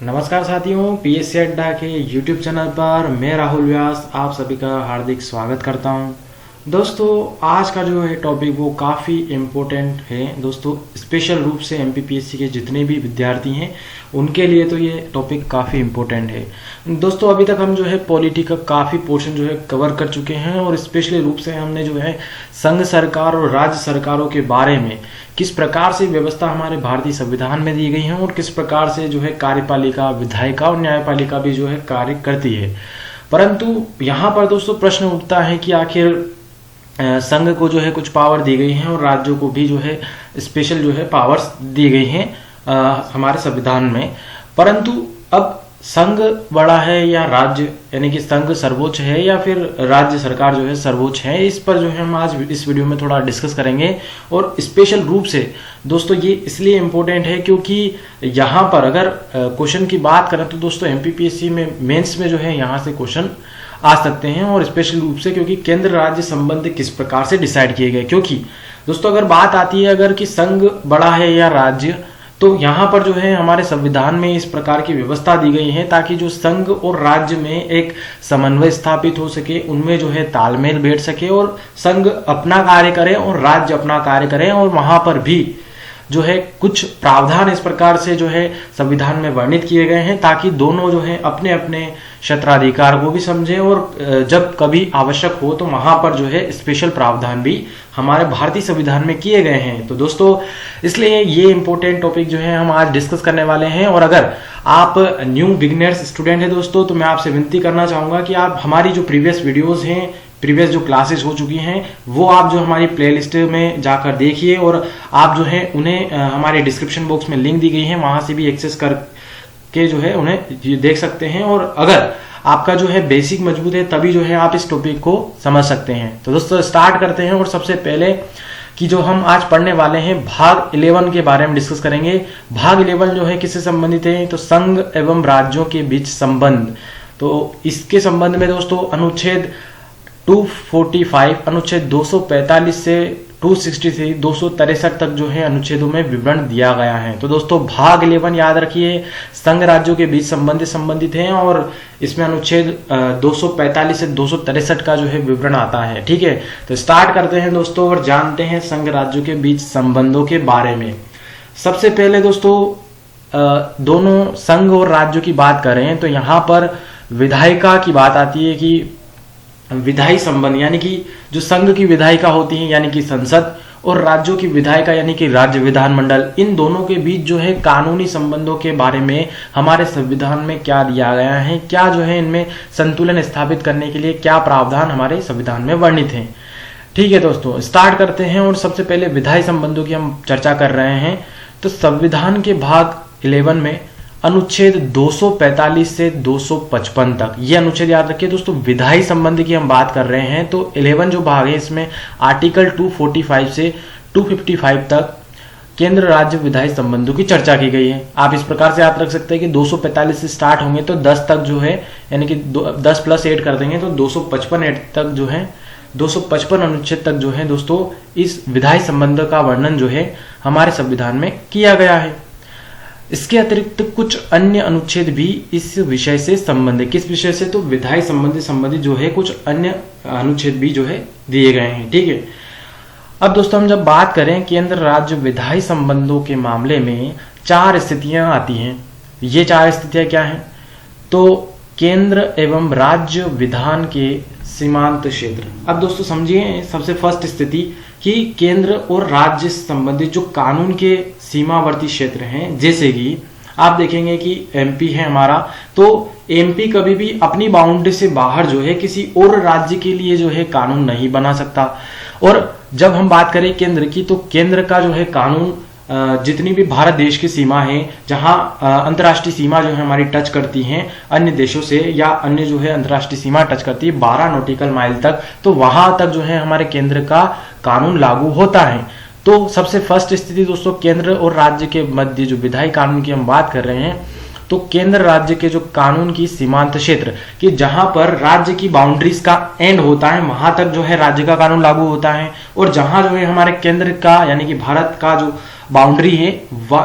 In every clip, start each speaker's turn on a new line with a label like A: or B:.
A: नमस्कार साथियों, पीएससी अड्डा के यूट्यूब चैनल पर मैं राहुल व्यास आप सभी का हार्दिक स्वागत करता हूं। दोस्तों, आज का जो है टॉपिक वो काफ़ी इम्पोर्टेंट है दोस्तों, स्पेशल रूप से एमपीपीएससी के जितने भी विद्यार्थी हैं उनके लिए तो ये टॉपिक काफ़ी इम्पोर्टेंट है। दोस्तों, अभी तक हम जो है पॉलिटी का काफ़ी पोर्शन जो है कवर कर चुके हैं और स्पेशली रूप से हमने जो है संघ सरकार और राज्य सरकारों के बारे में किस प्रकार से व्यवस्था हमारे भारतीय संविधान में दी गई है और किस प्रकार से जो है कार्यपालिका, विधायिका और न्यायपालिका भी जो है कार्य करती है। परंतु यहाँ पर दोस्तों प्रश्न उठता है कि आखिर संघ को जो है कुछ पावर दी गई है और राज्यों को भी जो है स्पेशल जो है पावर्स दी गई हैं हमारे संविधान में। परंतु अब संघ बड़ा है या राज्य, यानी कि संघ सर्वोच्च है या फिर राज्य सरकार जो है सर्वोच्च है, इस पर जो है हम आज इस वीडियो में थोड़ा डिस्कस करेंगे। और स्पेशल रूप से दोस्तों ये इसलिए इम्पोर्टेंट है क्योंकि यहाँ पर अगर क्वेश्चन की बात करें तो दोस्तों एमपीपीएससी में मेंस में जो है यहाँ से क्वेश्चन आ सकते हैं। और स्पेशल रूप से क्योंकि केंद्र राज्य संबंध किस प्रकार से डिसाइड किए गए, क्योंकि दोस्तों अगर बात आती है अगर कि संघ बड़ा है या राज्य, तो यहाँ पर जो है हमारे संविधान में इस प्रकार की व्यवस्था दी गई है ताकि जो संघ और राज्य में एक समन्वय स्थापित हो सके, उनमें जो है तालमेल बैठ सके और संघ अपना कार्य करे और राज्य अपना कार्य करे। और वहां पर भी जो है कुछ प्रावधान इस प्रकार से जो है संविधान में वर्णित किए गए हैं ताकि दोनों जो है अपने अपने क्षेत्राधिकार को भी समझें और जब कभी आवश्यक हो तो वहां पर जो है स्पेशल प्रावधान भी हमारे भारतीय संविधान में किए गए हैं। तो दोस्तों इसलिए ये इंपॉर्टेंट टॉपिक जो है हम आज डिस्कस करने वाले हैं। और अगर आप न्यू बिगिनर्स स्टूडेंट हैं दोस्तों, तो मैं आपसे विनती करना चाहूंगा कि आप हमारी जो प्रीवियस वीडियोज हैं, प्रीवियस जो क्लासेस हो चुकी हैं, वो आप जो हमारी प्लेलिस्ट में जाकर देखिए और आप जो है उन्हें हमारे डिस्क्रिप्शन बॉक्स में लिंक दी गई है, वहां से भी एक्सेस करके जो है उन्हें देख सकते हैं। और अगर आपका जो है बेसिक मजबूत है तभी जो है आप इस टॉपिक को समझ सकते हैं। तो दोस्तों स्टार्ट करते हैं। और सबसे पहले कि जो हम आज पढ़ने वाले हैं भाग 11 के बारे में डिस्कस करेंगे। भाग 11 जो है किससे संबंधित है, तो संघ एवं राज्यों के बीच संबंध। तो इसके संबंध में दोस्तों अनुच्छेद 245, अनुच्छेद 245 से 263, 263 तक जो है अनुच्छेदों में विवरण दिया गया है। तो दोस्तों भाग 11 याद रखिए, संघ राज्यों के बीच संबंधित हैं और इसमें अनुच्छेद 245 से 263 का जो है विवरण आता है। ठीक है, तो स्टार्ट करते हैं दोस्तों और जानते हैं संघ राज्यों के बीच संबंधों के बारे में। सबसे पहले दोस्तों दोनों संघ और राज्यों की बात करें तो यहाँ पर विधायिका की बात आती है कि विधायी संबंध, यानी कि जो संघ की विधायिका होती है यानी कि संसद और राज्यों की विधायिका यानी कि राज्य विधानमंडल, इन दोनों के बीच जो है कानूनी संबंधों के बारे में हमारे संविधान में क्या दिया गया है, क्या जो है इनमें संतुलन स्थापित करने के लिए क्या प्रावधान हमारे संविधान में वर्णित हैं। ठीक है दोस्तों, स्टार्ट करते हैं। और सबसे पहले विधायी संबंधों की हम चर्चा कर रहे हैं। तो संविधान के भाग 11 में अनुच्छेद 245 से 255 तक, ये अनुच्छेद याद रखिए दोस्तों। विधायी संबंध की हम बात कर रहे हैं तो 11 जो भाग है इसमें आर्टिकल 245 से 255 तक केंद्र राज्य विधायी संबंधों की चर्चा की गई है। आप इस प्रकार से याद रख सकते हैं कि 245 से स्टार्ट होंगे तो 10 तक जो है, यानी कि 10 प्लस 8 कर देंगे तो 255 तक जो है 255 अनुच्छेद तक जो है दोस्तों इस विधायी संबंध का वर्णन जो है हमारे संविधान में किया गया है। इसके अतिरिक्त कुछ अन्य अनुच्छेद भी इस विषय से संबंधित, किस विषय से, तो विधायी संबंधित जो है कुछ अन्य अनुच्छेद भी जो है दिए गए हैं। ठीक है, अब दोस्तों हम जब बात करें केंद्र राज्य विधायी संबंधों के मामले में 4 स्थितियां आती हैं। ये 4 स्थितियां क्या हैं, तो केंद्र एवं राज्य विधान के सीमांत क्षेत्र। अब दोस्तों समझिए सबसे फर्स्ट स्थिति कि केंद्र और राज्य संबंधित जो कानून के सीमावर्ती क्षेत्र हैं, जैसे कि आप देखेंगे कि एमपी है हमारा, तो एमपी कभी भी अपनी बाउंड्री से बाहर जो है किसी और राज्य के लिए जो है कानून नहीं बना सकता। और जब हम बात करें केंद्र की, तो केंद्र का जो है कानून जितनी भी भारत देश की सीमा है, जहां अंतर्राष्ट्रीय सीमा जो है हमारी टच करती हैं अन्य देशों से, या अन्य जो है अंतर्राष्ट्रीय सीमा टच करती है 12 नॉटिकल माइल तक, तो वहां तक जो है हमारे केंद्र का कानून लागू होता है। तो सबसे फर्स्ट स्थिति दोस्तों केंद्र और राज्य के मध्य जो विधायी कानून की हम बात कर रहे हैं, तो केंद्र राज्य के जो कानून की सीमांत क्षेत्र कि जहां पर राज्य की बाउंड्रीज का एंड होता है वहां तक जो है राज्य का कानून लागू होता है, और जहां जो है हमारे केंद्र का यानी कि भारत का जो बाउंड्री है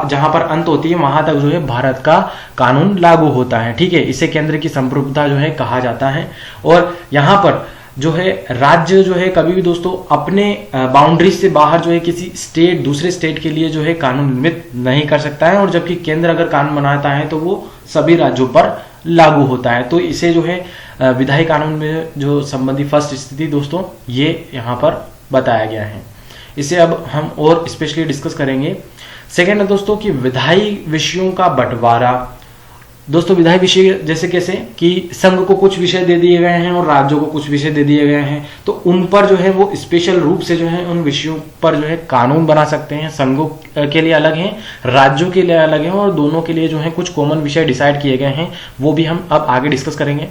A: जहां पर अंत होती है वहां तक जो है भारत का कानून लागू होता है। ठीक है, इसे केंद्र की संप्रभुता जो है कहा जाता है। और यहाँ पर जो है राज्य जो है कभी भी दोस्तों अपने बाउंड्री से बाहर जो है किसी स्टेट दूसरे स्टेट के लिए जो है कानून निर्मित नहीं कर सकता है, और जबकि केंद्र अगर कानून बनाता है तो वो सभी राज्यों पर लागू होता है। तो इसे जो है विधायी कानून में जो संबंधी फर्स्ट स्थिति दोस्तों ये यहाँ पर बताया गया है। इसे अब हम और स्पेशली डिस्कस करेंगे। सेकेंड है दोस्तों कि विधायी विषयों का बंटवारा। दोस्तों विधायी विषय जैसे कैसे कि संघ को कुछ विषय दे दिए गए हैं और राज्यों को कुछ विषय दे दिए गए हैं, तो उन पर जो है वो स्पेशल रूप से जो है उन विषयों पर जो है कानून बना सकते हैं। संघों के लिए अलग हैं, राज्यों के लिए अलग हैं, और दोनों के लिए जो है कुछ कॉमन विषय डिसाइड किए गए हैं, वो भी हम अब आगे डिस्कस करेंगे।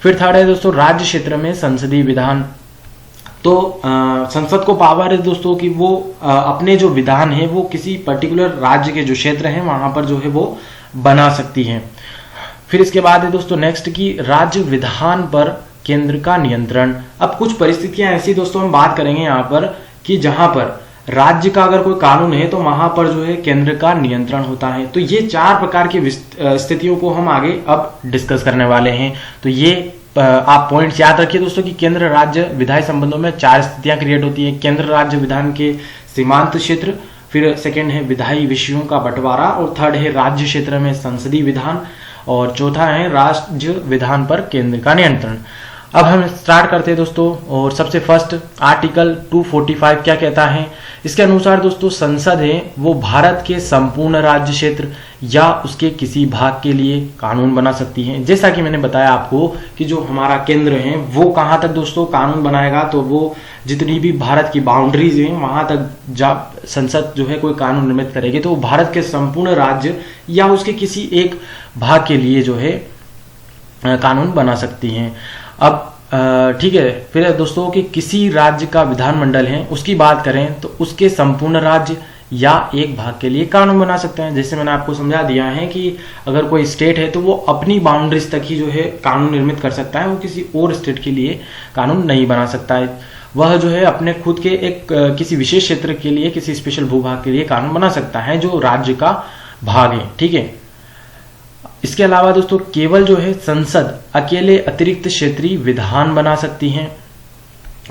A: फिर थर्ड है दोस्तों राज्य क्षेत्र में संसदीय विधान। तो संसद को पावर है दोस्तों कि वो अपने जो विधान है वो किसी पर्टिकुलर राज्य के जो क्षेत्र है वहां पर जो है वो बना सकती है। फिर इसके बाद है दोस्तों नेक्स्ट की राज्य विधान पर केंद्र का नियंत्रण। अब कुछ परिस्थितियां ऐसी दोस्तों हम बात करेंगे यहाँ पर कि जहां पर राज्य का अगर कोई कानून है तो वहां पर जो है केंद्र का नियंत्रण होता है। तो ये 4 प्रकार की स्थितियों को हम आगे अब डिस्कस करने वाले हैं। तो ये आप पॉइंट्स याद रखिए दोस्तों कि केंद्र राज्य विधायी संबंधों में 4 स्थितियां क्रिएट होती है। केंद्र राज्य विधान के सीमांत क्षेत्र, फिर सेकेंड है विधायी विषयों का बंटवारा, और थर्ड है राज्य क्षेत्र में संसदीय विधान, और चौथा है राज्य विधान पर केंद्र का नियंत्रण। अब हम स्टार्ट करते हैं दोस्तों, और सबसे फर्स्ट आर्टिकल 245 क्या कहता है। इसके अनुसार दोस्तों संसद है वो भारत के संपूर्ण राज्य क्षेत्र या उसके किसी भाग के लिए कानून बना सकती है। जैसा कि मैंने बताया आपको कि जो हमारा केंद्र है वो कहां तक दोस्तों कानून बनाएगा, तो वो जितनी भी भारत की बाउंड्रीज हैं वहां तक जब संसद जो है कोई कानून निर्मित करेगी तो वो भारत के संपूर्ण राज्य या उसके किसी एक भाग के लिए जो है कानून बना सकती हैं। अब ठीक है, फिर दोस्तों कि किसी राज्य का विधानमंडल है उसकी बात करें तो उसके संपूर्ण राज्य या एक भाग के लिए कानून बना सकते हैं। जैसे मैंने आपको समझा दिया है कि अगर कोई स्टेट है तो वो अपनी बाउंड्रीज तक ही जो है कानून निर्मित कर सकता है, वो किसी और स्टेट के लिए कानून नहीं बना सकता है। वह जो है अपने खुद के एक किसी विशेष क्षेत्र के लिए किसी स्पेशल भूभाग के लिए कानून बना सकता है जो राज्य का भाग है। ठीक है, इसके अलावा दोस्तों केवल जो है संसद अकेले अतिरिक्त क्षेत्रीय विधान बना सकती है,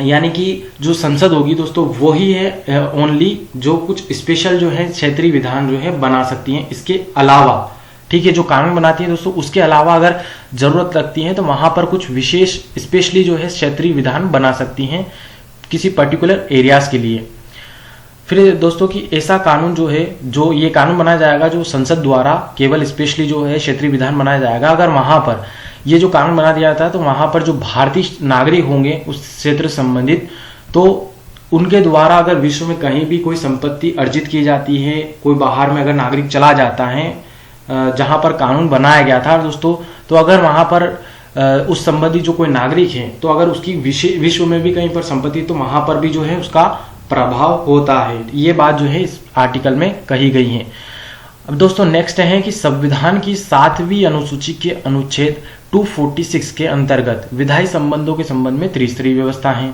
A: यानी कि जो संसद होगी दोस्तों वही है ओनली जो कुछ स्पेशल जो है क्षेत्रीय विधान जो है बना सकती हैं। इसके अलावा ठीक है जो कानून बनाती है दोस्तों उसके अलावा अगर जरूरत लगती है तो वहां पर कुछ विशेष स्पेशली जो है क्षेत्रीय विधान बना सकती हैं किसी पर्टिकुलर एरियाज के लिए। फिर दोस्तों कि ऐसा कानून जो है जो ये कानून बनाया जाएगा जो संसद द्वारा केवल स्पेशली जो है क्षेत्रीय विधान बनाया जाएगा, अगर वहां पर ये जो कानून बना दिया जाता है तो वहां पर जो भारतीय नागरिक होंगे उस क्षेत्र संबंधित, तो उनके द्वारा अगर विश्व में कहीं भी कोई संपत्ति अर्जित की जाती है, कोई बाहर में अगर नागरिक चला जाता है जहां पर कानून बनाया गया था दोस्तों, तो अगर वहां पर उस संबंधी जो कोई नागरिक है तो अगर उसकी विश्व में भी कहीं पर संपत्ति तो वहां पर भी जो है उसका प्रभाव होता है। ये बात जो है इस आर्टिकल में कही गई है। अब दोस्तों नेक्स्ट है कि संविधान की 7वीं अनुसूची के अनुच्छेद 246 के अंतर्गत विधायी संबंधों के संबंध में त्रिस्तरीय व्यवस्था है।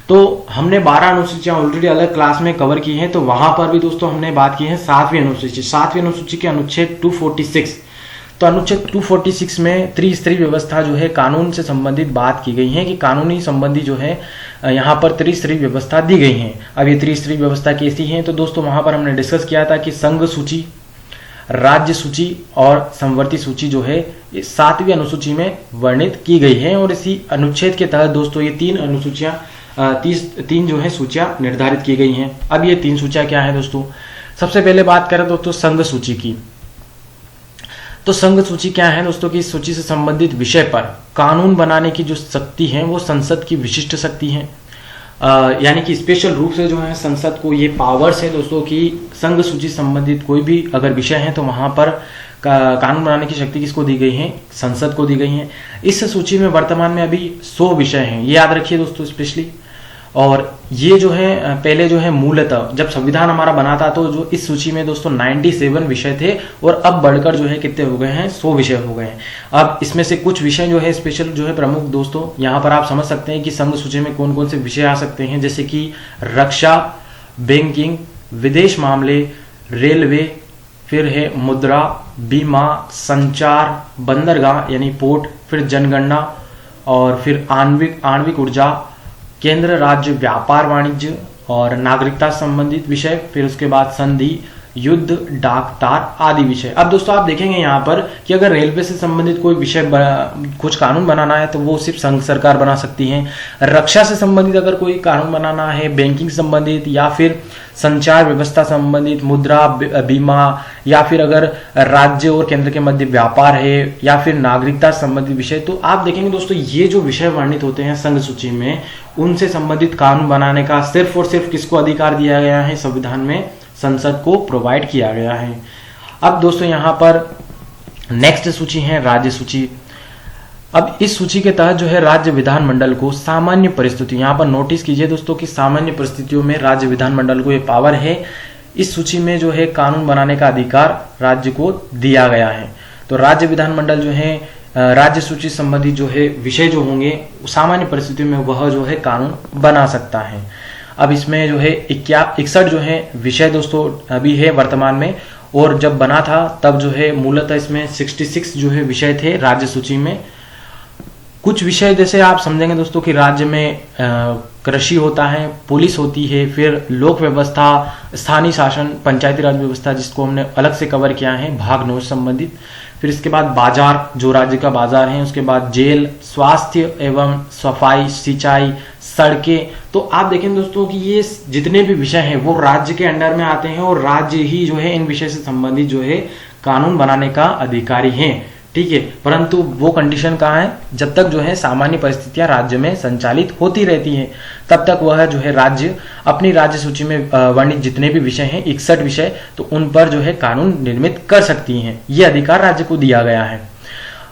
A: तो हमने 12 अनुसूचियां ऑलरेडी अलग क्लास में कवर की हैं, तो वहां पर भी दोस्तों हमने बात की है 7वीं अनुसूची। 7वीं अनुसूची के अनुच्छेद 246, तो अनुच्छेद 246 में त्रिस्तरीय व्यवस्था जो है कानून से संबंधित बात की गई है कि कानूनी संबंधी जो है यहाँ पर त्रिस्तरीय व्यवस्था दी गई है। अब ये त्रिस्तरीय व्यवस्था कैसी है, तो दोस्तों वहां पर हमने डिस्कस किया था कि संघ सूची, राज्य सूची और संवर्ती सूची जो है ये 7वीं अनुसूची में वर्णित की गई है, और इसी अनुच्छेद के तहत दोस्तों ये 3 अनुसूचियां 3 जो है सूचियां निर्धारित की गई हैं। अब ये 3 सूचियां क्या है दोस्तों, सबसे पहले बात करें दोस्तों संघ सूची की। तो संघ सूची क्या है दोस्तों की, इस सूची से संबंधित विषय पर कानून बनाने की जो शक्ति है वो संसद की विशिष्ट शक्ति है, यानी कि स्पेशल रूप से जो है संसद को ये पावर्स है दोस्तों की संघ सूची संबंधित कोई भी अगर विषय है तो वहां पर कानून बनाने की शक्ति किसको दी गई है, संसद को दी गई है। इस सूची में वर्तमान में अभी 100 विषय हैं, ये याद रखिए दोस्तों स्पेशली। और ये जो है पहले जो है मूलतः जब संविधान हमारा बना था तो जो इस सूची में दोस्तों 97 विषय थे, और अब बढ़कर जो है कितने हो गए हैं, 100 विषय हो गए हैं। अब इसमें से कुछ विषय जो है स्पेशल जो है प्रमुख दोस्तों यहाँ पर आप समझ सकते हैं कि संघ सूची में कौन कौन से विषय आ सकते हैं, जैसे कि रक्षा, बैंकिंग, विदेश मामले, रेलवे, फिर है मुद्रा, बीमा, संचार, बंदरगाह यानी पोर्ट, फिर जनगणना, और फिर आणविक ऊर्जा, केंद्र राज्य व्यापार वाणिज्य और नागरिकता संबंधित विषय, फिर उसके बाद संधि, युद्ध, डाक तार आदि विषय। अब दोस्तों आप देखेंगे यहाँ पर कि अगर रेलवे से संबंधित कोई विषय कुछ कानून बनाना है तो वो सिर्फ संघ सरकार बना सकती है। रक्षा से संबंधित अगर कोई कानून बनाना है, बैंकिंग संबंधित या फिर संचार व्यवस्था संबंधित, मुद्रा, बीमा, या फिर अगर राज्य और केंद्र के मध्य व्यापार है, या फिर नागरिकता संबंधित विषय, तो आप देखेंगे दोस्तों ये जो विषय वर्णित होते हैं संघ सूची में, उनसे संबंधित कानून बनाने का सिर्फ और सिर्फ किसको अधिकार दिया गया है? संविधान में संसद को प्रोवाइड किया गया है। अब दोस्तों यहाँ पर नेक्स्ट सूची है राज्य सूची। अब इस सूची के तहत जो है राज्य विधानमंडल को सामान्य परिस्थितियों, यहाँ पर नोटिस कीजिए दोस्तों कि सामान्य परिस्थितियों में राज्य विधानमंडल को ये पावर है, इस सूची में जो है कानून बनाने का अधिकार राज्य को दिया गया है। तो राज्य विधानमंडल जो है राज्य सूची संबंधी जो है विषय जो होंगे सामान्य परिस्थितियों में वह जो है कानून बना सकता है। अब इसमें जो है 61 जो है विषय दोस्तों अभी है वर्तमान में, और जब बना था तब जो है मूलतः इसमें 66 जो है विषय थे राज्य सूची में। कुछ विषय जैसे आप समझेंगे दोस्तों कि राज्य में कृषि होता है, पुलिस होती है, फिर लोक व्यवस्था, स्थानीय शासन, पंचायती राज व्यवस्था जिसको हमने अलग से कवर किया है भाग 9 संबंधित, फिर इसके बाद बाजार जो राज्य का बाजार है, उसके बाद जेल, स्वास्थ्य एवं सफाई, सिंचाई, सड़कें। तो आप देखें दोस्तों कि ये जितने भी विषय हैं वो राज्य के अंडर में आते हैं और राज्य ही जो है इन विषय से संबंधित जो है कानून बनाने का अधिकारी हैं, ठीक है। परंतु वो कंडीशन कहाँ है? जब तक जो है सामान्य परिस्थितियां राज्य में संचालित होती रहती हैं तब तक वह जो है राज्य अपनी राज्य सूची में वर्णित जितने भी विषय हैं 61 विषय, तो उन पर जो है कानून निर्मित कर सकती हैं। ये अधिकार राज्य को दिया गया है।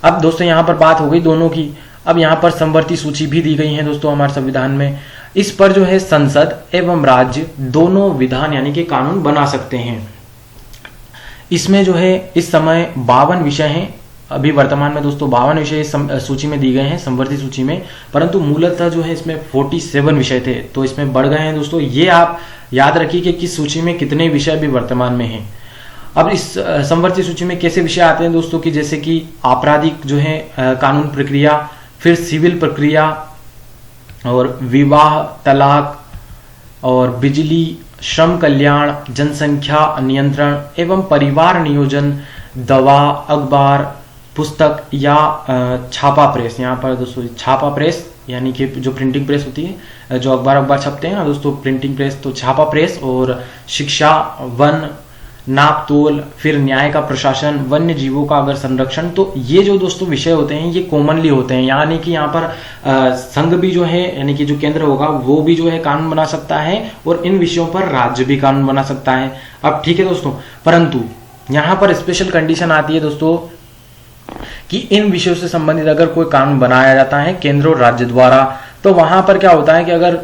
A: अब दोस्तों यहाँ पर बात हो गई दोनों की। अब यहाँ पर समवर्ती सूची भी दी गई है दोस्तों हमारे संविधान में। इस पर जो है संसद एवं राज्य दोनों विधान यानी कि कानून बना सकते हैं। इसमें जो है इस समय 52 विषय हैं अभी वर्तमान में दोस्तों, 52 विषय इस सूची में दी गए हैं समवर्ती सूची में, परंतु मूलतः जो है इसमें 47 विषय थे तो इसमें बढ़ गए हैं दोस्तों। ये आप याद रखिए कि किस सूची में कितने विषय अभी वर्तमान में हैं। अब इस समवर्ती सूची में कैसे विषय आते हैं दोस्तों कि जैसे कि आपराधिक जो है कानून प्रक्रिया, फिर सिविल प्रक्रिया, और विवाह, तलाक, और बिजली, श्रम कल्याण, जनसंख्या नियंत्रण एवं परिवार नियोजन, दवा, अखबार, पुस्तक या छापा प्रेस। यहाँ पर दोस्तों छापा प्रेस यानी कि जो प्रिंटिंग प्रेस होती है, जो अखबार छपते हैं दोस्तों, प्रिंटिंग प्रेस, तो छापा प्रेस, और शिक्षा, वन, नाप तोल, फिर न्याय का प्रशासन, वन्य जीवों का अगर संरक्षण। तो ये जो दोस्तों विषय होते हैं ये कॉमनली होते हैं, यानी कि यहाँ पर संघ भी जो है यानी कि जो केंद्र होगा वो भी जो है कानून बना सकता है और इन विषयों पर राज्य भी कानून बना सकता है। अब ठीक है दोस्तों, परंतु यहाँ पर स्पेशल कंडीशन आती है दोस्तों कि इन विषयों से संबंधित अगर कोई कानून बनाया जाता है केंद्र और राज्य द्वारा, तो वहां पर क्या होता है कि अगर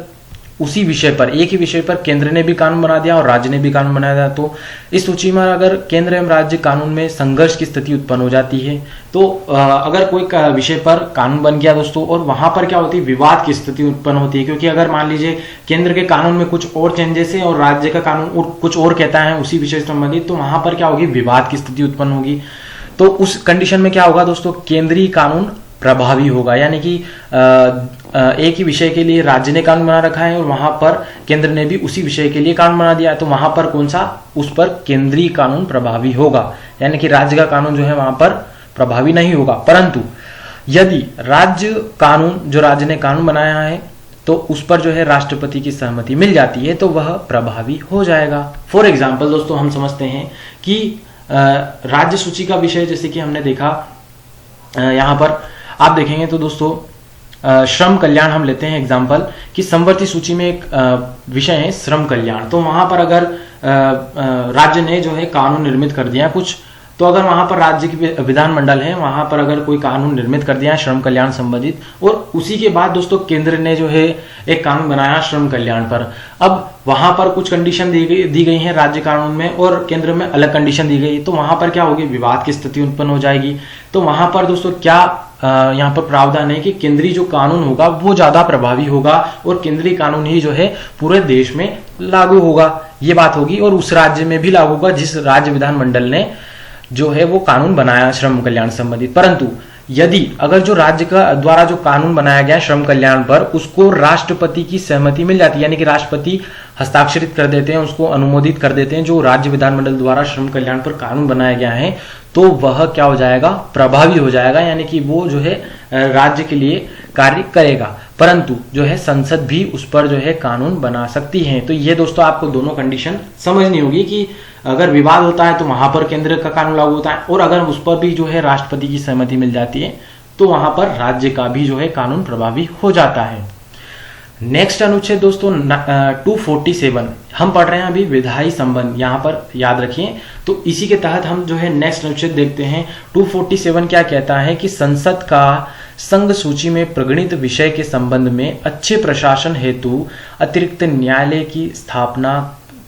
A: उसी विषय पर, एक ही विषय पर केंद्र ने भी कानून बना दिया और राज्य ने भी कानून बना दिया, तो इस सूची में अगर केंद्र एवं राज्य कानून में संघर्ष की स्थिति उत्पन्न हो जाती है, तो अगर कोई विषय पर कानून बन गया दोस्तों और वहां पर क्या होती है, विवाद की स्थिति उत्पन्न होती है। क्योंकि अगर मान लीजिए केंद्र के कानून में कुछ और चेंजेस है और राज्य का कानून कुछ और कहता है उसी विषय से संबंधित, तो वहां पर क्या होगी, विवाद की स्थिति उत्पन्न होगी। तो उस कंडीशन में क्या होगा दोस्तों, केंद्रीय कानून प्रभावी होगा, यानी कि एक ही विषय के लिए राज्य ने कानून बना रखा है और वहां पर केंद्र ने भी उसी विषय के लिए कानून बना दिया है, तो वहां पर कौन सा, उस पर केंद्रीय कानून प्रभावी होगा, यानी कि राज्य का कानून जो है वहां पर प्रभावी नहीं होगा। परंतु यदि राज्य कानून, जो राज्य ने कानून बनाया है, तो उस पर जो है राष्ट्रपति की सहमति मिल जाती है तो वह प्रभावी हो जाएगा। फॉर एग्जाम्पल दोस्तों हम समझते हैं कि राज्य सूची का विषय जैसे कि हमने देखा, यहां पर आप देखेंगे तो दोस्तों श्रम कल्याण हम लेते हैं एग्जाम्पल कि समवर्ती सूची में एक विषय है श्रम कल्याण। तो वहां पर अगर राज्य ने जो है कानून निर्मित कर दिया कुछ, तो अगर वहां पर राज्य की विधानमंडल है वहां पर अगर कोई कानून निर्मित कर दिया है श्रम कल्याण संबंधित, और उसी के बाद दोस्तों केंद्र ने जो है एक कानून बनाया श्रम कल्याण पर, अब वहां पर कुछ कंडीशन दी गई है राज्य कानून में और केंद्र में अलग कंडीशन दी गई, तो वहां पर क्या होगी, विवाद की स्थिति उत्पन्न हो जाएगी। तो वहां पर दोस्तों क्या यहाँ पर प्रावधान है कि केंद्रीय जो कानून होगा वो ज्यादा प्रभावी होगा और केंद्रीय कानून ही जो है पूरे देश में लागू होगा। ये बात होगी, और उस राज्य में भी लागू होगा जिस राज्य विधानमंडल ने जो है वो कानून बनाया श्रम कल्याण संबंधित। परंतु यदि अगर जो राज्य का द्वारा जो कानून बनाया गया श्रम कल्याण पर, उसको राष्ट्रपति की सहमति मिल जाती है, यानी कि राष्ट्रपति हस्ताक्षरित कर देते हैं, उसको अनुमोदित कर देते हैं, जो राज्य विधानमंडल द्वारा श्रम कल्याण पर कानून बनाया गया है, तो वह क्या हो जाएगा, प्रभावी हो जाएगा, यानी कि वो जो है राज्य के लिए कार्य करेगा। परंतु जो है संसद भी उस पर जो है कानून बना सकती है। तो ये दोस्तों आपको दोनों कंडीशन समझनी होगी कि अगर विवाद होता है तो वहां पर केंद्र का कानून लागू होता है, और अगर उस पर भी जो है राष्ट्रपति की सहमति मिल जाती है तो वहां पर राज्य का भी जो है कानून प्रभावी हो जाता है। नेक्स्ट अनुच्छेद दोस्तों 247 हम पढ़ रहे हैं अभी, विधायी संबंध, यहां पर याद रखिए। तो इसी के तहत हम जो है नेक्स्ट अनुच्छेद देखते हैं। 247 क्या कहता है कि संसद का संघ सूची में प्रगणित विषय के संबंध में अच्छे प्रशासन हेतु अतिरिक्त न्यायालय की स्थापना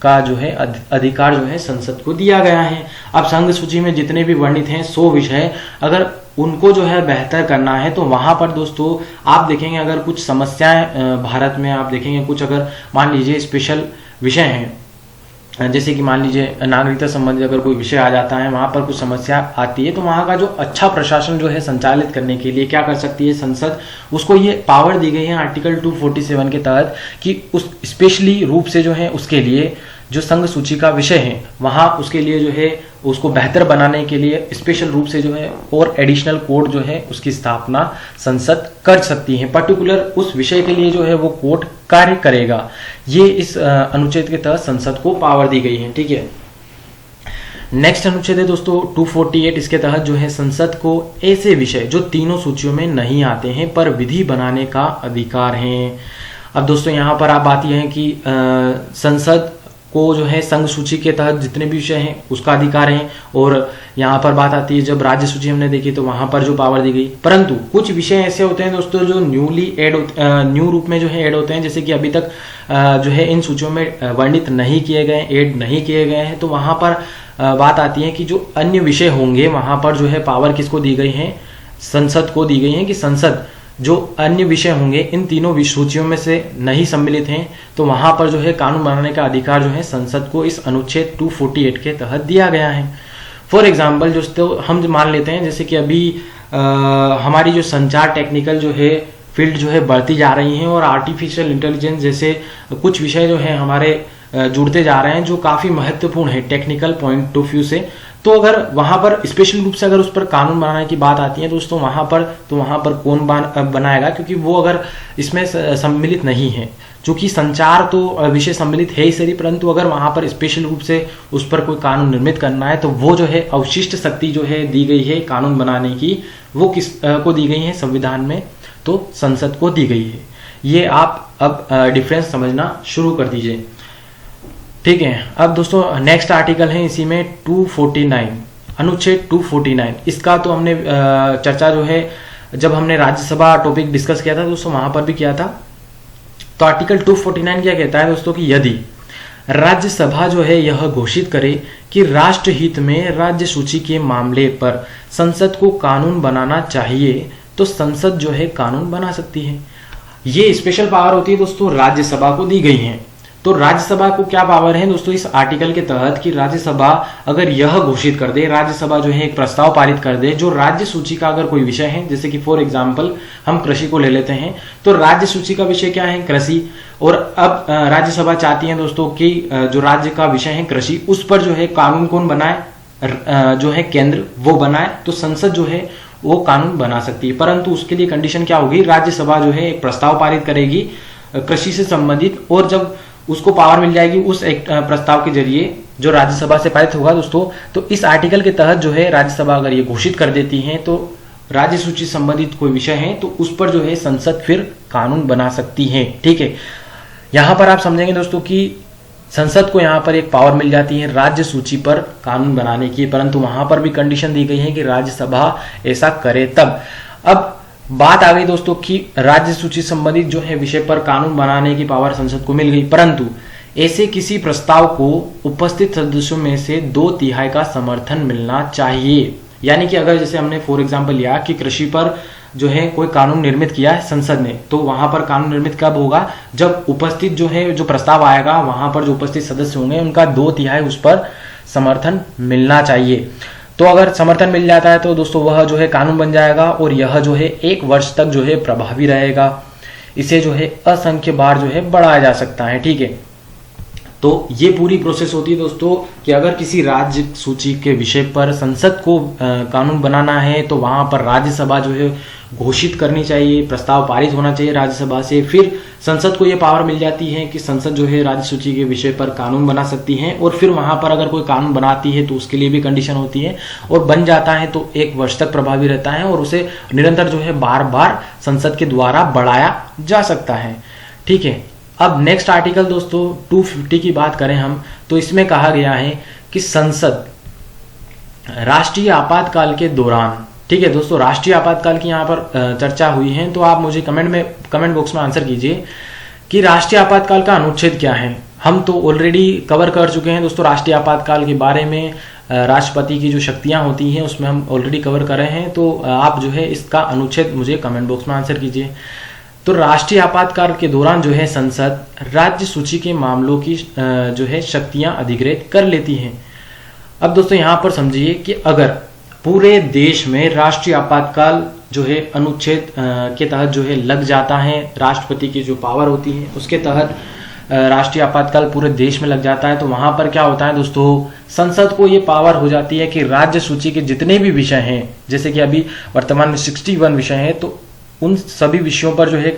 A: का जो है अधिकार जो है संसद को दिया गया है। अब संघ सूची में जितने भी वर्णित हैं 100 विषय, अगर उनको जो है बेहतर करना है तो वहां पर दोस्तों आप देखेंगे अगर कुछ समस्याएं भारत में आप देखेंगे, कुछ अगर मान लीजिए स्पेशल विषय हैं, जैसे कि मान लीजिए नागरिकता संबंधी अगर कोई विषय आ जाता है, वहां पर कुछ समस्या आती है, तो वहां का जो अच्छा प्रशासन जो है संचालित करने के लिए क्या कर सकती है संसद, उसको ये पावर दी गई है आर्टिकल 247 के तहत कि उस स्पेशली रूप से जो है उसके लिए जो संघ सूची का विषय है वहां उसके लिए जो है उसको बेहतर बनाने के लिए स्पेशल रूप से जो है और एडिशनल कोड जो है उसकी स्थापना संसद कर सकती है। पर्टिकुलर उस विषय के लिए जो है वो कोड कार्य करेगा। ये इस अनुच्छेद के तहत संसद को पावर दी गई है। ठीक है, नेक्स्ट अनुच्छेद है दोस्तों 248। इसके तहत जो है संसद को ऐसे विषय जो तीनों सूचियों में नहीं आते हैं पर विधि बनाने का अधिकार है। अब दोस्तों यहाँ पर आप बात यह है कि संसद को जो है संघ सूची के तहत जितने भी विषय हैं उसका अधिकार है, और यहाँ पर बात आती है जब राज्य सूची हमने देखी तो वहां पर जो पावर दी गई। परंतु कुछ विषय ऐसे होते हैं दोस्तों जो न्यू रूप में जो है ऐड होते हैं, जैसे कि अभी तक जो है इन सूचियों में वर्णित नहीं किए गए, ऐड नहीं किए गए हैं, तो वहां पर बात आती है कि जो अन्य विषय होंगे वहां पर जो है पावर किसको दी गई है, संसद को दी गई है कि संसद जो अन्य विषय होंगे इन तीनों सूचियों में से नहीं सम्मिलित हैं तो वहां पर जो है कानून बनाने का अधिकार जो है संसद को इस अनुच्छेद 248 के तहत दिया गया है। फॉर एग्जाम्पल दोस्तों हम मान लेते हैं जैसे कि अभी हमारी जो संचार टेक्निकल जो है फील्ड जो है बढ़ती जा रही है, और आर्टिफिशियल इंटेलिजेंस जैसे कुछ विषय जो है हमारे जुड़ते जा रहे हैं जो काफी महत्वपूर्ण है टेक्निकल पॉइंट ऑफ व्यू से। तो अगर वहां पर स्पेशल रूप से अगर उस पर कानून बनाने की बात आती है दोस्तों वहां पर कौन बनाएगा, क्योंकि वो अगर इसमें सम्मिलित नहीं है, चूंकि संचार तो विषय सम्मिलित है ही सही, परंतु अगर वहां पर स्पेशल रूप से उस पर कोई कानून निर्मित करना है तो वो जो है अवशिष्ट शक्ति जो है दी गई है कानून बनाने की, वो किस को दी गई है संविधान में, तो संसद को दी गई है। ये आप अब डिफरेंस समझना शुरू कर दीजिए। ठीक है, अब दोस्तों नेक्स्ट आर्टिकल है इसी में 249 अनुच्छेद 249। इसका तो हमने चर्चा जो है जब हमने राज्यसभा टॉपिक डिस्कस किया था दोस्तों वहां पर भी किया था। तो आर्टिकल 249 क्या कहता है दोस्तों कि यदि राज्यसभा जो है यह घोषित करे कि राष्ट्र हित में राज्य सूची के मामले पर संसद को कानून बनाना चाहिए तो संसद जो है कानून बना सकती है। ये स्पेशल पावर होती है दोस्तों राज्यसभा को दी गई है। तो राज्यसभा को क्या पावर है दोस्तों इस आर्टिकल के तहत कि राज्यसभा अगर यह घोषित कर दे, राज्यसभा जो है एक प्रस्ताव पारित कर दे जो राज्य सूची का अगर कोई विषय है, जैसे कि फॉर एग्जांपल हम कृषि को ले लेते हैं, तो राज्य सूची का विषय क्या है, कृषि, और अब राज्यसभा चाहती है दोस्तों कि जो राज्य का विषय है कृषि, उस पर जो है कानून कौन बनाए, जो है केंद्र वो बनाए, तो संसद जो है वो कानून बना सकती है। परंतु उसके लिए कंडीशन क्या होगी, राज्यसभा जो है एक प्रस्ताव पारित करेगी कृषि से संबंधित, और जब उसको पावर मिल जाएगी उस एक प्रस्ताव के जरिए जो राज्यसभा से पारित होगा दोस्तों, तो इस आर्टिकल के तहत जो है राज्यसभा अगर ये घोषित कर देती है तो राज्य सूची संबंधित कोई विषय है तो उस पर जो है संसद फिर कानून बना सकती है। ठीक है, यहां पर आप समझेंगे दोस्तों कि संसद को यहां पर एक पावर मिल जाती है राज्य सूची पर कानून बनाने की, परंतु वहां पर भी कंडीशन दी गई है कि राज्यसभा ऐसा करे तब। अब बात आ गई दोस्तों कि राज्य सूची संबंधित जो है विषय पर कानून बनाने की पावर संसद को मिल गई, परंतु ऐसे किसी प्रस्ताव को उपस्थित सदस्यों में से 2/3 का समर्थन मिलना चाहिए। यानी कि अगर जैसे हमने फॉर एग्जांपल लिया कि कृषि पर जो है कोई कानून निर्मित किया है संसद ने, तो वहां पर कानून निर्मित कब होगा, जब उपस्थित जो है जो प्रस्ताव आएगा वहां पर जो उपस्थित सदस्य होंगे उनका 2/3 उस पर समर्थन मिलना चाहिए। तो अगर समर्थन मिल जाता है तो दोस्तों वह जो है कानून बन जाएगा और यह जो है 1 वर्ष तक जो है प्रभावी रहेगा। इसे जो है असंख्य बार जो है बढ़ाया जा सकता है। ठीक है, तो ये पूरी प्रोसेस होती है दोस्तों कि अगर किसी राज्य सूची के विषय पर संसद को कानून बनाना है तो वहां पर राज्यसभा जो है घोषित करनी चाहिए, प्रस्ताव पारित होना चाहिए राज्यसभा से, फिर संसद को ये पावर मिल जाती है कि संसद जो है राज्य सूची के विषय पर कानून बना सकती है, और फिर वहां पर अगर कोई कानून बनाती है तो उसके लिए भी कंडीशन होती है, और बन जाता है तो 1 वर्ष तक प्रभावी रहता है और उसे निरंतर जो है बार बार संसद के द्वारा बढ़ाया जा सकता है। ठीक है, अब नेक्स्ट आर्टिकल दोस्तों 250 की बात करें हम, तो इसमें कहा गया है कि संसद राष्ट्रीय आपातकाल के दौरान, ठीक है दोस्तों, राष्ट्रीय आपातकाल की यहाँ पर चर्चा हुई है, तो आप मुझे कमेंट बॉक्स में आंसर कीजिए कि राष्ट्रीय आपातकाल का अनुच्छेद क्या है। हम तो ऑलरेडी कवर कर चुके हैं दोस्तों राष्ट्रीय आपातकाल के बारे में, राष्ट्रपति की जो शक्तियां होती हैं उसमें हम ऑलरेडी कवर कर रहे हैं, तो आप जो है इसका अनुच्छेद मुझे कमेंट बॉक्स में आंसर कीजिए। तो राष्ट्रीय आपातकाल के दौरान जो है संसद राज्य सूची के मामलों की जो है शक्तियां अधिग्रहित कर लेती हैं। अब दोस्तों यहां पर समझिए कि अगर पूरे देश में राष्ट्रीय आपातकाल जो है अनुच्छेद के तहत जो है लग जाता है, राष्ट्रपति की जो पावर होती है उसके तहत राष्ट्रीय आपातकाल पूरे देश में लग जाता है, तो वहां पर क्या होता है दोस्तों, संसद को ये पावर हो जाती है कि राज्य सूची के जितने भी विषय हैं, जैसे कि अभी वर्तमान में 61 विषय हैं, तो उन सभी विषयों पर जो है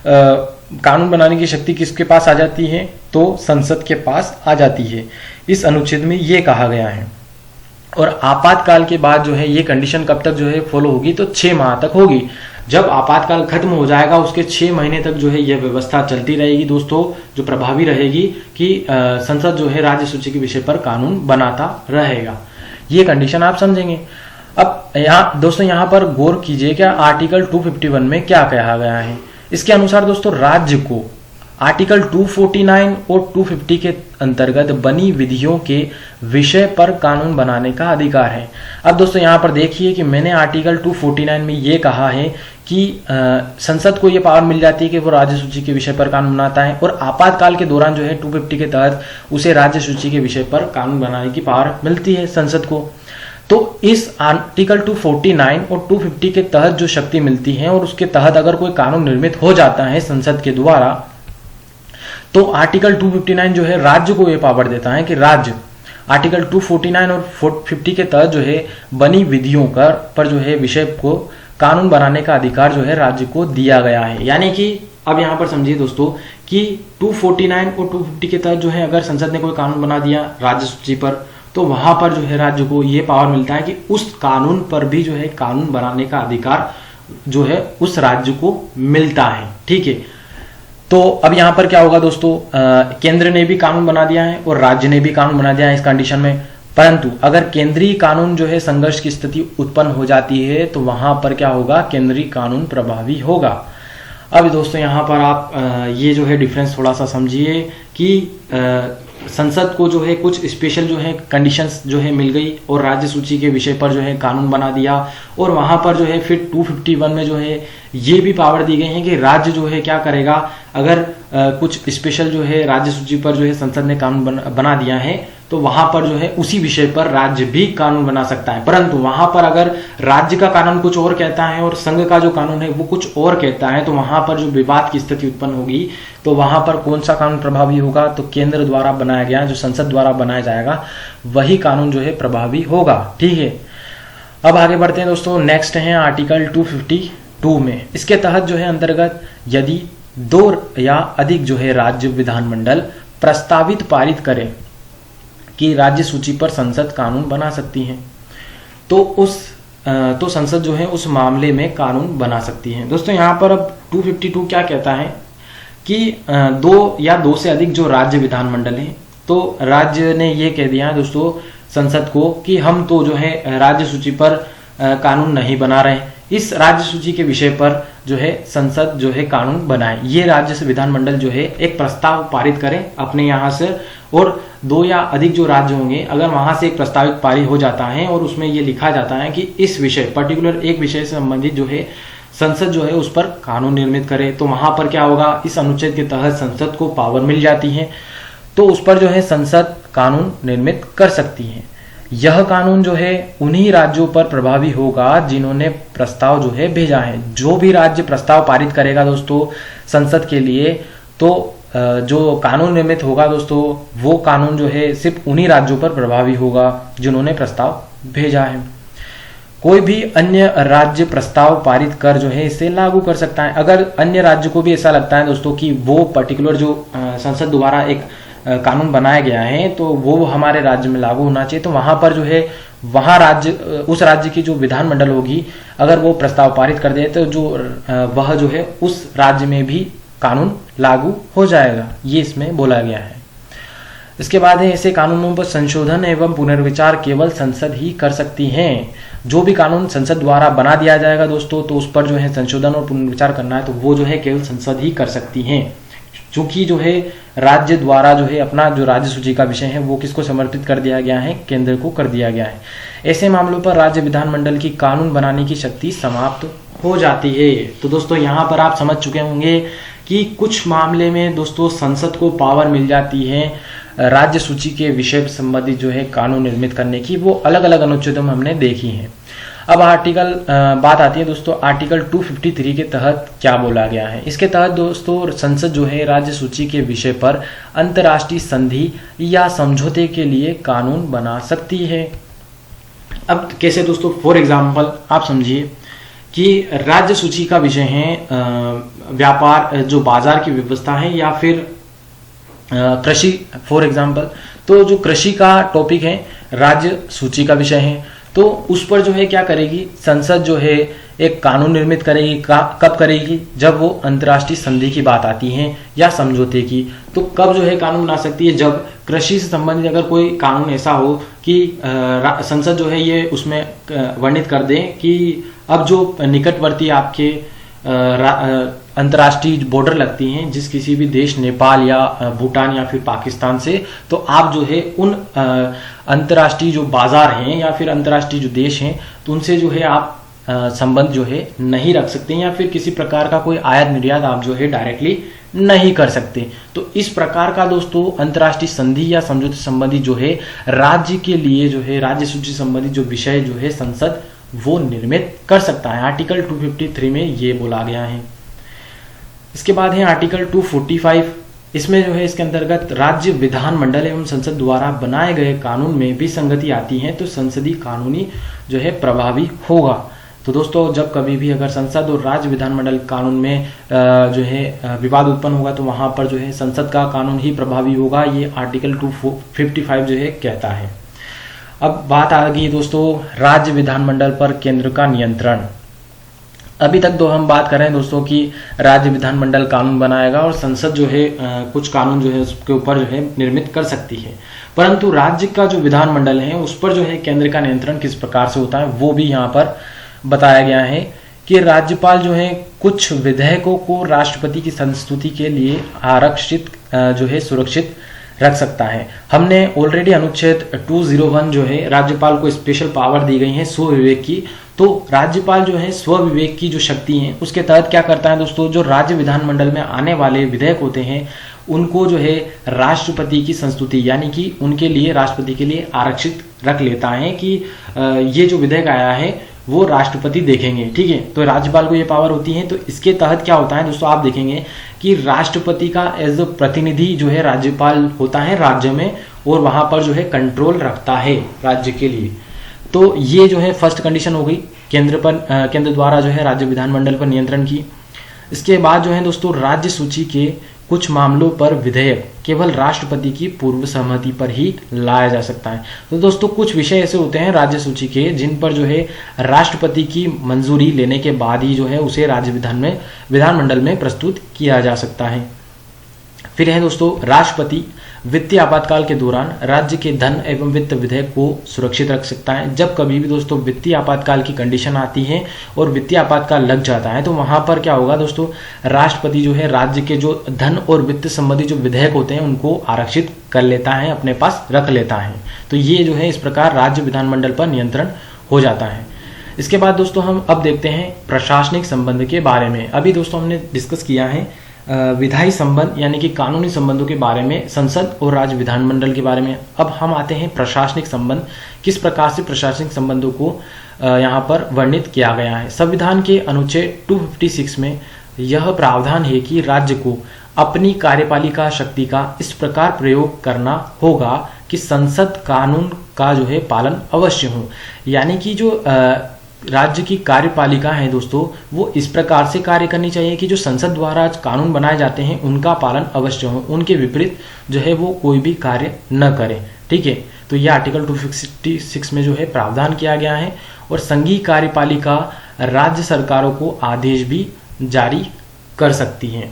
A: कानून बनाने की शक्ति किसके पास आ जाती है, तो संसद के पास आ जाती है। इस अनुच्छेद में ये कहा गया है। और आपातकाल के बाद जो है ये कंडीशन कब तक जो है फॉलो होगी, तो 6 माह तक होगी। जब आपातकाल खत्म हो जाएगा उसके 6 महीने तक जो है यह व्यवस्था चलती रहेगी दोस्तों, जो प्रभावी रहेगी कि संसद जो है राज्य सूची के विषय पर कानून बनाता रहेगा। ये कंडीशन आप समझेंगे। अब दोस्तों यहाँ पर गौर कीजिए क्या आर्टिकल 251 में क्या कहा गया है। इसके अनुसार दोस्तों राज्य को आर्टिकल 249 और 250 के अंतर्गत बनी विधियों के विषय पर कानून बनाने का अधिकार है। अब दोस्तों यहाँ पर देखिए कि मैंने आर्टिकल 249 में ये कहा है कि संसद को ये पावर मिल जाती है कि वो राज्य सूची के विषय पर कानून बनाता है, और आपातकाल के दौरान जो है 250 के तहत उसे राज्य सूची के विषय पर कानून बनाने की पावर मिलती है संसद को। तो इस आर्टिकल 249 और 250 के तहत जो शक्ति मिलती है और उसके तहत अगर कोई कानून निर्मित हो जाता है संसद के द्वारा, तो आर्टिकल 259 जो है राज्य को यह पावर देता है कि राज्य आर्टिकल 249 और 450 के तहत जो है बनी विधियों पर जो है विषय को कानून बनाने का अधिकार जो है राज्य को दिया गया है। यानी कि अब यहाँ पर समझिए दोस्तों कि 249 और 250 के तहत जो है अगर संसद ने कोई कानून बना दिया राज्य सूची पर, तो वहां पर जो है राज्य को ये पावर मिलता है कि उस कानून पर भी जो है कानून बनाने का अधिकार जो है उस राज्य को मिलता है। ठीक है, तो अब यहां पर क्या होगा दोस्तों, केंद्र ने भी कानून बना दिया है और राज्य ने भी कानून बना दिया है इस कंडीशन में, परंतु अगर केंद्रीय कानून जो है संघर्ष की स्थिति उत्पन्न हो जाती है तो वहां पर क्या होगा, केंद्रीय कानून प्रभावी होगा। अब दोस्तों यहाँ पर आप ये जो है डिफरेंस थोड़ा सा समझिए कि संसद को जो है कुछ स्पेशल जो है कंडीशंस जो है मिल गई और राज्य सूची के विषय पर जो है कानून बना दिया, और वहां पर जो है फिर 251 में जो है ये भी पावर दी गई है कि राज्य जो है क्या करेगा, अगर कुछ स्पेशल जो है राज्य सूची पर जो है संसद ने कानून बना दिया है तो वहां पर जो है उसी विषय पर राज्य भी कानून बना सकता है। परंतु वहां पर अगर राज्य का कानून कुछ और कहता है और संघ का जो कानून है वो कुछ और कहता है, तो वहां पर जो विवाद की स्थिति उत्पन्न होगी, तो वहां पर कौन सा कानून प्रभावी होगा, तो केंद्र द्वारा बनाया गया जो संसद द्वारा बनाया जाएगा वही कानून जो है प्रभावी होगा। ठीक है, अब आगे बढ़ते हैं दोस्तों। नेक्स्ट है आर्टिकल 252 में, इसके तहत जो है अंतर्गत यदि 2 या अधिक जो है राज्य विधानमंडल प्रस्तावित पारित करें कि राज्य सूची पर संसद कानून बना सकती है, तो संसद जो है उस मामले में कानून बना सकती है। दोस्तों यहाँ पर अब 252 क्या कहता है कि 2 या 2 से अधिक जो राज्य विधानमंडल है, तो राज्य ने ये कह दिया दोस्तों संसद को कि हम तो जो है राज्य सूची पर कानून नहीं बना रहे, इस राज्य सूची के विषय पर जो है संसद जो है कानून बनाए। ये राज्य से विधानमंडल जो है एक प्रस्ताव पारित करें अपने यहाँ से, और 2 या अधिक जो राज्य होंगे अगर वहां से एक प्रस्तावित पारित हो जाता है और उसमें ये लिखा जाता है कि इस विषय पर्टिकुलर एक विषय से संबंधित जो है संसद जो है उस पर कानून निर्मित करे, तो वहां पर क्या होगा, इस अनुच्छेद के तहत संसद को पावर मिल जाती है, तो उस पर जो है संसद कानून निर्मित कर सकती है। यह कानून जो है उन्हीं राज्यों पर प्रभावी होगा जिन्होंने प्रस्ताव जो है भेजा है। जो भी राज्य प्रस्ताव पारित करेगा दोस्तों संसद के लिए, तो जो कानून निर्मित होगा दोस्तों, वो कानून जो है सिर्फ उन्हीं राज्यों पर प्रभावी होगा जिन्होंने प्रस्ताव भेजा है। कोई भी अन्य राज्य प्रस्ताव पारित कर जो है इसे लागू कर सकता है। अगर अन्य राज्य को भी ऐसा लगता है दोस्तों कि वो पर्टिकुलर जो संसद द्वारा एक कानून बनाया गया है तो वो हमारे राज्य में लागू होना चाहिए, तो वहां पर जो है वहां राज्य, उस राज्य की जो विधानमंडल होगी, अगर वो प्रस्ताव पारित कर दे तो जो वह जो है उस राज्य में भी कानून लागू हो जाएगा, ये इसमें बोला गया है। इसके बाद है, ऐसे कानूनों पर संशोधन एवं पुनर्विचार केवल संसद ही कर सकती है। जो भी कानून संसद द्वारा बना दिया जाएगा दोस्तों, तो उस पर जो है संशोधन और पुनर्विचार करना है तो वो जो है केवल संसद ही कर सकती है, क्योंकि जो है राज्य द्वारा जो है अपना जो राज्य सूची का विषय है वो किसको समर्पित कर दिया गया है, केंद्र को कर दिया गया है। ऐसे मामलों पर राज्य विधानमंडल की कानून बनाने की शक्ति समाप्त हो जाती है। तो दोस्तों यहाँ पर आप समझ चुके होंगे कि कुछ मामले में दोस्तों संसद को पावर मिल जाती है राज्य सूची के विषय संबंधित जो है कानून निर्मित करने की, वो अलग अलग अनुच्छेदों में हमने देखी हैं। अब बात आती है दोस्तों आर्टिकल 253 के तहत क्या बोला गया है। इसके तहत दोस्तों संसद जो है राज्य सूची के विषय पर अंतर्राष्ट्रीय संधि या समझौते के लिए कानून बना सकती है। अब कैसे दोस्तों, फॉर एग्जाम्पल आप समझिए कि राज्य सूची का विषय है व्यापार, जो बाजार की व्यवस्था है, या फिर कृषि फॉर एग्जाम्पल, तो जो कृषि का टॉपिक है राज्य सूची का विषय है, तो उस पर जो है क्या करेगी संसद जो है एक कानून निर्मित करेगी। कब करेगी, जब वो अंतर्राष्ट्रीय संधि की बात आती है या समझौते की, तो कब जो है कानून बना सकती है, जब कृषि से संबंधित अगर कोई कानून ऐसा हो कि संसद जो है ये उसमें वर्णित कर दे कि अब जो निकटवर्ती आपके अंतर्राष्ट्रीय बॉर्डर लगती हैं जिस किसी भी देश, नेपाल या भूटान या फिर पाकिस्तान से, तो आप जो है उन अंतर्राष्ट्रीय जो बाजार हैं या फिर अंतर्राष्ट्रीय जो देश हैं तो उनसे जो है आप संबंध जो है नहीं रख सकते, या फिर किसी प्रकार का कोई आयात निर्यात आप जो है डायरेक्टली नहीं कर सकते। तो इस प्रकार का दोस्तों अंतर्राष्ट्रीय संधि या समझौते संबंधी जो है राज्य के लिए जो है राज्य सूची संबंधी जो विषय जो है संसद वो निर्मित कर सकता है। आर्टिकल 253 में ये बोला गया है। इसके बाद है आर्टिकल 245, इसमें जो है इसके अंतर्गत राज्य विधानमंडल एवं संसद द्वारा बनाए गए कानून में विसंगति आती है तो संसदीय कानूनी जो है प्रभावी होगा। तो दोस्तों जब कभी भी अगर संसद और राज्य विधानमंडल कानून में जो है विवाद उत्पन्न होगा तो वहां पर जो है संसद का कानून ही प्रभावी होगा, ये आर्टिकल 255 जो है कहता है। अब बात आ गई दोस्तों राज्य विधानमंडल पर केंद्र का नियंत्रण। अभी तक तो हम बात कर रहे हैं दोस्तों कि राज्य विधानमंडल कानून बनाएगा और संसद जो है कुछ कानून जो है उसके ऊपर जो है निर्मित कर सकती है, परंतु राज्य का जो विधानमंडल है उस पर जो है केंद्र का नियंत्रण किस प्रकार से होता है वो भी यहाँ पर बताया गया है कि राज्यपाल जो है कुछ विधेयकों को राष्ट्रपति की संस्तुति के लिए आरक्षित जो है सुरक्षित रख सकता है। हमने ऑलरेडी अनुच्छेद 201 जो है राज्यपाल को स्पेशल पावर दी गई है स्वविवेक की, तो राज्यपाल जो है स्वविवेक की जो शक्ति है उसके तहत क्या करता है दोस्तों, जो राज्य विधानमंडल में आने वाले विधेयक होते हैं उनको जो है राष्ट्रपति की संस्तुति यानी कि उनके लिए राष्ट्रपति के लिए आरक्षित रख लेता है कि ये जो विधेयक आया है वो राष्ट्रपति देखेंगे, ठीक है। तो राज्यपाल को ये पावर होती है। तो इसके तहत क्या होता है दोस्तों, आप देखेंगे कि राष्ट्रपति का एज अ प्रतिनिधि जो है राज्यपाल होता है राज्य में और वहां पर जो है कंट्रोल रखता है राज्य के लिए। तो ये जो है फर्स्ट कंडीशन हो गई केंद्र द्वारा जो है राज्य विधानमंडल पर नियंत्रण की। इसके बाद जो है दोस्तों राज्य सूची के कुछ मामलों पर विधेयक केवल राष्ट्रपति की पूर्व सहमति पर ही लाया जा सकता है। तो दोस्तों कुछ विषय ऐसे होते हैं राज्य सूची के जिन पर जो है राष्ट्रपति की मंजूरी लेने के बाद ही जो है उसे राज्य विधानमंडल में प्रस्तुत किया जा सकता है। फिर है दोस्तों राष्ट्रपति वित्तीय आपातकाल के दौरान राज्य के धन एवं वित्त विधेयक को सुरक्षित रख सकता है। जब कभी भी दोस्तों वित्तीय आपातकाल की कंडीशन आती है और वित्तीय आपातकाल लग जाता है तो वहां पर क्या होगा दोस्तों, राष्ट्रपति जो है राज्य के जो धन और वित्त संबंधी जो विधेयक होते हैं उनको आरक्षित कर लेता है, अपने पास रख लेता है। तो ये जो है इस प्रकार राज्य विधानमंडल पर नियंत्रण हो जाता है। इसके बाद दोस्तों हम अब देखते हैं प्रशासनिक संबंध के बारे में। अभी दोस्तों हमने डिस्कस किया है विधायी संबंध यानी कि कानूनी संबंधों के बारे में, संसद और राज्य विधानमंडल के बारे में। अब हम आते हैं प्रशासनिक संबंध, किस प्रकार से प्रशासनिक संबंधों को यहाँ पर वर्णित किया गया है। संविधान के अनुच्छेद 256 में यह प्रावधान है कि राज्य को अपनी कार्यपालिका शक्ति का इस प्रकार प्रयोग करना होगा कि संसद कानून का जो है पालन अवश्य हो। यानी कि जो राज्य की कार्यपालिका है दोस्तों, वो इस प्रकार से कार्य करनी चाहिए कि जो संसद द्वारा कानून बनाए जाते हैं उनका पालन अवश्य हो, उनके विपरीत जो है वो कोई भी कार्य न करे। ठीक है, तो यह आर्टिकल 256 में जो है प्रावधान किया गया है। और संघीय कार्यपालिका राज्य सरकारों को आदेश भी जारी कर सकती है।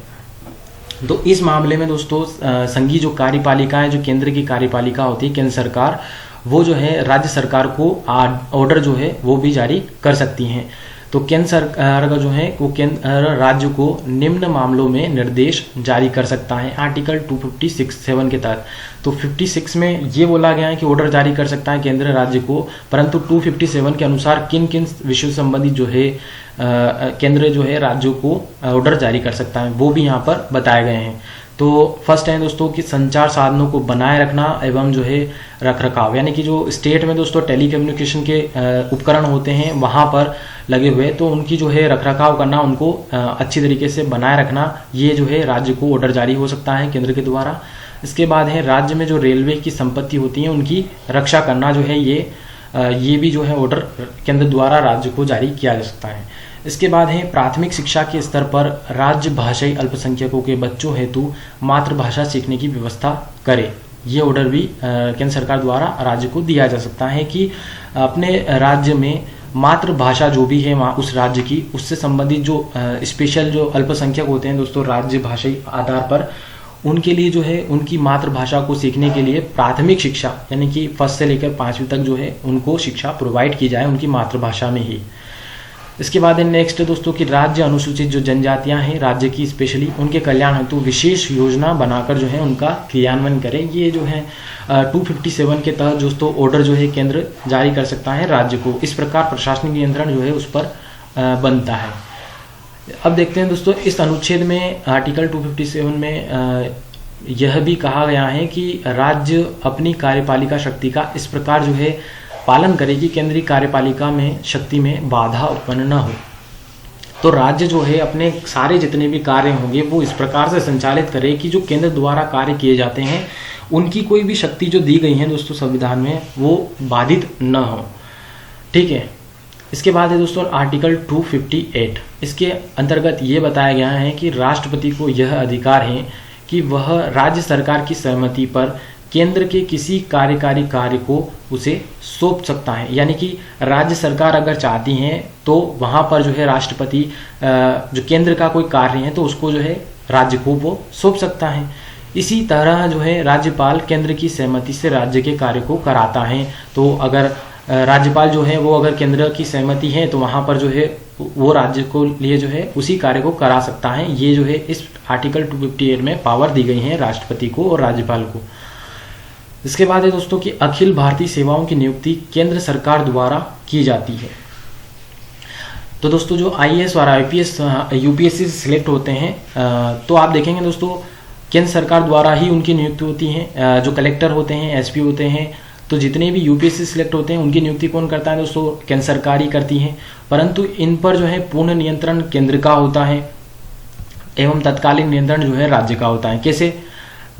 A: तो इस मामले में दोस्तों संघीय जो कार्यपालिका है, जो केंद्र की कार्यपालिका होती है, केंद्र सरकार, वो जो है राज्य सरकार को ऑर्डर जो है वो भी जारी कर सकती हैं। तो केंद्र सरकार का जो है वो केंद्र राज्य को निम्न मामलों में निर्देश जारी कर सकता है आर्टिकल 256(7) के तहत। तो 56 में ये बोला गया है कि ऑर्डर जारी कर सकता है केंद्र राज्य को, परंतु 257 के अनुसार किन किन विषयों संबंधित जो है केंद्र जो है राज्यों को ऑर्डर जारी कर सकता है, वो भी यहाँ पर बताए गए हैं। तो फर्स्ट है दोस्तों कि संचार साधनों को बनाए रखना एवं जो है रख रखाव, यानी कि जो स्टेट में दोस्तों टेलीकम्युनिकेशन के उपकरण होते हैं वहाँ पर लगे हुए, तो उनकी जो है रख रखाव करना, उनको अच्छी तरीके से बनाए रखना, ये जो है राज्य को ऑर्डर जारी हो सकता है केंद्र के द्वारा। इसके बाद है राज्य में जो रेलवे की संपत्ति होती है उनकी रक्षा करना जो है ये भी जो है ऑर्डर केंद्र द्वारा राज्य को जारी किया जा सकता है। इसके बाद है प्राथमिक शिक्षा के स्तर पर राज्य भाषाई अल्पसंख्यकों के बच्चों हेतु मातृभाषा सीखने की व्यवस्था करे। ये ऑर्डर भी केंद्र सरकार द्वारा राज्य को दिया जा सकता है कि अपने राज्य में मातृभाषा जो भी है वहाँ उस राज्य की, उससे संबंधित जो स्पेशल जो अल्पसंख्यक होते हैं दोस्तों राज्य भाषाई आधार पर, उनके लिए जो है उनकी मातृभाषा को सीखने के लिए प्राथमिक शिक्षा यानी कि फर्स्ट से लेकर 5वीं तक जो है उनको शिक्षा प्रोवाइड की जाए उनकी मातृभाषा में ही। इसके बाद नेक्स्ट दोस्तों कि राज्य अनुसूचित जो जनजातियां हैं राज्य की, स्पेशली उनके कल्याण हेतु विशेष योजना बनाकर जो है उनका क्रियान्वयन करें। ये जो है 257 के तहत दोस्तों ऑर्डर जो है केंद्र जारी कर सकता है राज्य को। इस प्रकार प्रशासनिक नियंत्रण जो है उस पर बनता है। अब देखते हैं दोस्तों इस अनुच्छेद में आर्टिकल 257 में यह भी कहा गया है कि राज्य अपनी कार्यपालिका शक्ति का इस प्रकार जो है पालन करे कि केंद्रीय कार्यपालिका में शक्ति में बाधा उत्पन्न न हो। तो राज्य जो है अपने सारे जितने भी कार्य होंगे वो इस प्रकार से संचालित करे कि जो केंद्र द्वारा कार्य किए जाते हैं उनकी कोई भी शक्ति जो दी गई है दोस्तों संविधान में वो बाधित न हो। ठीक है, इसके बाद है दोस्तों आर्टिकल 258। इसके अंतर्गत ये बताया गया है कि राष्ट्रपति को यह अधिकार है कि वह राज्य सरकार की सहमति पर केंद्र के किसी कार्यकारी कार्य को उसे सौंप सकता है। यानी कि राज्य सरकार अगर चाहती है तो वहां पर जो है राष्ट्रपति जो केंद्र का कोई कार्य है तो उसको जो है राज्य को वो सौंप सकता है। इसी तरह जो है राज्यपाल केंद्र की सहमति से राज्य के कार्य को कराता है। तो अगर राज्यपाल जो है वो अगर केंद्र की सहमति है तो वहां पर जो है वो राज्य को लिए जो है उसी कार्य को करा सकता है। ये जो है इस आर्टिकल 258 में पावर दी गई है राष्ट्रपति को और राज्यपाल को। इसके बाद है दोस्तों कि अखिल भारतीय सेवाओं की नियुक्ति केंद्र सरकार द्वारा की जाती है। तो दोस्तों जो IAS और IPS UPSC से सिलेक्ट होते हैं तो आप देखेंगे दोस्तों केंद्र सरकार द्वारा ही उनकी नियुक्ति होती है। जो कलेक्टर होते हैं, SP होते हैं, तो जितने भी UPSC सिलेक्ट होते हैं उनकी नियुक्ति कौन करता है दोस्तों? केंद्र सरकार ही करती है। परंतु इन पर जो है पूर्ण नियंत्रण केंद्र का होता है एवं तत्कालीन नियंत्रण जो है राज्य का होता है। कैसे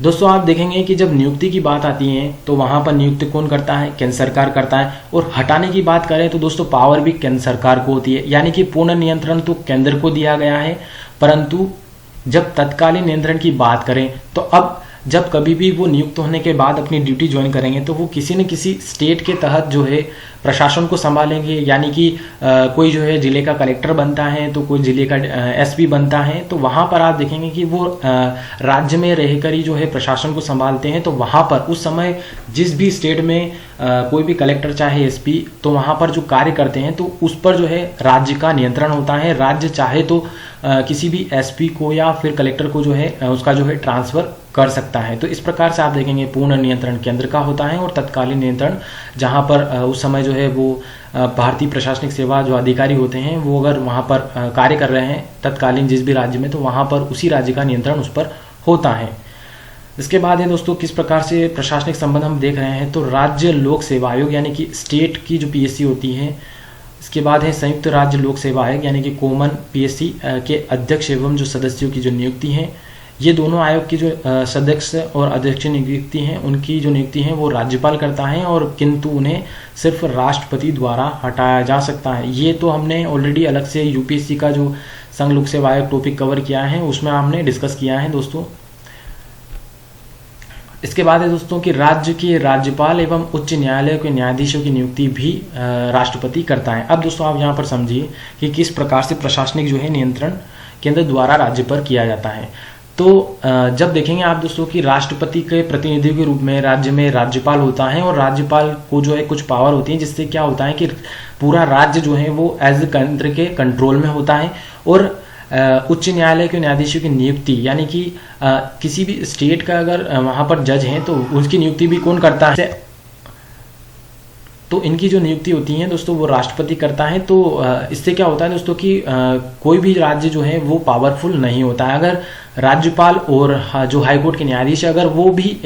A: दोस्तों? आप देखेंगे कि जब नियुक्ति की बात आती है तो वहां पर नियुक्ति कौन करता है? केंद्र सरकार करता है। और हटाने की बात करें तो दोस्तों पावर भी केंद्र सरकार को होती है। यानी कि पूर्ण नियंत्रण तो केंद्र को दिया गया है, परंतु जब तत्कालीन नियंत्रण की बात करें तो अब जब कभी भी वो नियुक्त होने के बाद अपनी ड्यूटी ज्वाइन करेंगे तो वो किसी न किसी स्टेट के तहत जो है प्रशासन को संभालेंगे। यानी कि कोई जो है जिले का कलेक्टर बनता है तो कोई जिले का SP बनता है, तो वहां पर आप देखेंगे कि वो राज्य में रहकर ही जो है प्रशासन को संभालते हैं। तो वहां पर उस समय जिस भी स्टेट में कोई भी कलेक्टर चाहे SP, तो वहां पर जो कार्य करते हैं तो उस पर जो है राज्य का नियंत्रण होता है। राज्य चाहे तो किसी भी SP को या फिर कलेक्टर को जो है उसका जो है ट्रांसफर कर सकता है। तो इस प्रकार से आप देखेंगे पूर्ण नियंत्रण केंद्र का होता है और तत्कालीन नियंत्रण जहां पर उस समय जो है वो भारतीय प्रशासनिक सेवा जो अधिकारी होते हैं वो अगर वहां पर कार्य कर रहे हैं तत्कालीन जिस भी राज्य में, तो वहां पर उसी राज्य का नियंत्रण उस पर होता है। इसके बाद है दोस्तों किस प्रकार से प्रशासनिक संबंध हम देख रहे हैं, तो राज्य लोक सेवा आयोग यानी कि स्टेट की जो पीएससी होती है, इसके बाद है संयुक्त राज्य लोक सेवा आयोग यानी कि कॉमन पीएससी के अध्यक्ष एवं जो सदस्यों की जो नियुक्ति है, ये दोनों आयोग की जो सदस्य और अध्यक्ष नियुक्ति हैं उनकी जो नियुक्ति है वो राज्यपाल करता है, और किंतु उन्हें सिर्फ राष्ट्रपति द्वारा हटाया जा सकता है। ये तो हमने ऑलरेडी अलग से यूपीएससी का जो संघ लोक सेवा आयोग टॉपिक कवर किया है उसमें हमने डिस्कस किया है दोस्तों। इसके बाद है दोस्तों कि राज्य के राज्यपाल एवं उच्च न्यायालय के न्यायाधीशों की नियुक्ति भी राष्ट्रपति करता है। अब दोस्तों आप यहाँ पर समझिए कि किस प्रकार से प्रशासनिक जो है नियंत्रण केंद्र द्वारा राज्य पर किया जाता है। तो जब देखेंगे आप दोस्तों कि राष्ट्रपति के प्रतिनिधि के रूप में राज्य में राज्यपाल होता है, और राज्यपाल को जो है कुछ पावर होती है जिससे क्या होता है कि पूरा राज्य जो है वो एज केंद्र के कंट्रोल में होता है। और उच्च न्यायालय के न्यायाधीशों की नियुक्ति यानी कि किसी भी स्टेट का अगर वहां पर जज हैं तो उसकी नियुक्ति भी कौन करता है, तो इनकी जो नियुक्ति होती है दोस्तों वो राष्ट्रपति करता है। तो इससे क्या होता है दोस्तों कि कोई भी राज्य जो है वो पावरफुल नहीं होता है। अगर राज्यपाल और जो हाईकोर्ट के न्यायाधीश अगर वो भी